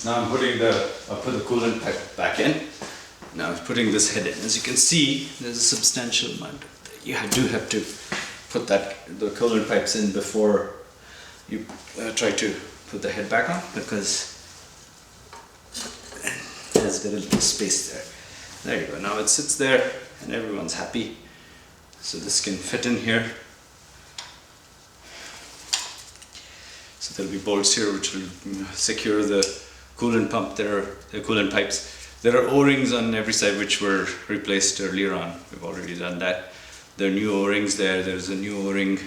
Now I'm putting I'll put the coolant pipe back in. Now I'm putting this head in. As you can see, there's a substantial amount. You do have to put the coolant pipes in before you try to put the head back on, because there's got a little space there. There you go. Now it sits there and everyone's happy. So this can fit in here. So there'll be bolts here which will secure the coolant pump. There are the coolant pipes. There are O-rings on every side which were replaced earlier on. We've already done that. There are new O-rings there. There's a new O-ring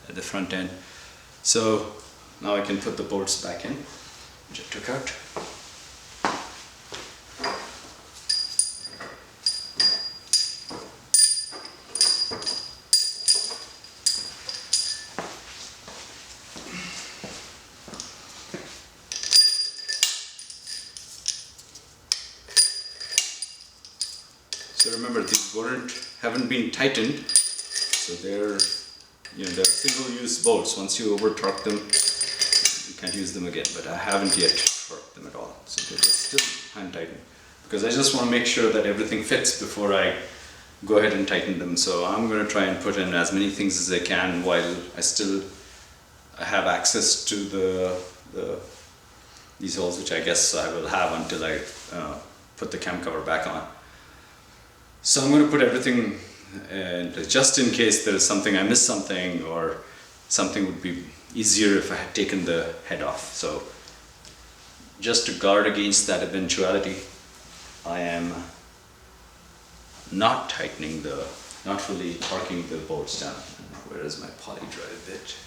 at the front end. So now I can put the bolts back in, which I took out. So remember, these haven't been tightened, so they're single-use bolts. Once you over-torque them, you can't use them again. But I haven't yet torqued them at all, so they're just still hand-tightened, because I just want to make sure that everything fits before I go ahead and tighten them. So I'm going to try and put in as many things as I can while I still have access to these holes, which I guess I will have until I put the cam cover back on. So I'm going to put everything in, just in case there is something, I missed something, or something would be easier if I had taken the head off. So just to guard against that eventuality, I am not fully torquing the bolts down. Where is my poly drive bit?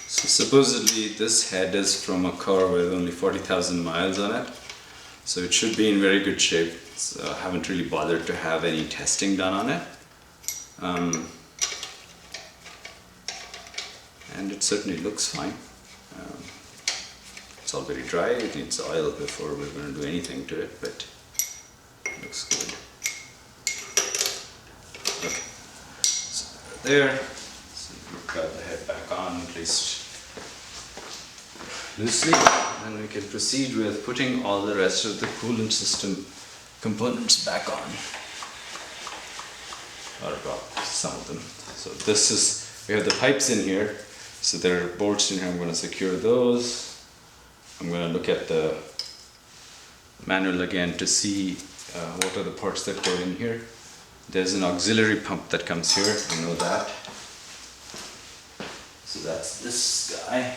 Supposedly this head is from a car with only 40,000 miles on it, so it should be in very good shape. So I haven't really bothered to have any testing done on it, and it certainly looks fine. It's all very dry. It needs oil before we're going to do anything to it, but it looks good. Okay, so there. So we've got the head back on, at least loosely, and we can proceed with putting all the rest of the coolant system components back on, or about some of them. So we have the pipes in here, so there are bolts in here. I'm going to secure those. I'm going to look at the manual again to see what are the parts that go in here. There's an auxiliary pump that comes here, you know that. So that's this guy.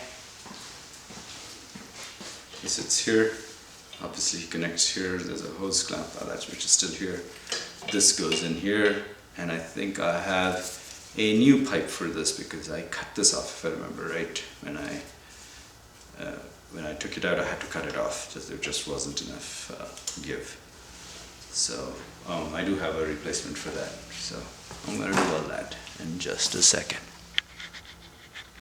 He sits here. Obviously he connects here. There's a hose clamp, which is still here. This goes in here, and I think I have a new pipe for this because I cut this off, if I remember right. When I took it out, I had to cut it off. There just wasn't enough give. So I do have a replacement for that. So I'm going to do all that in just a second.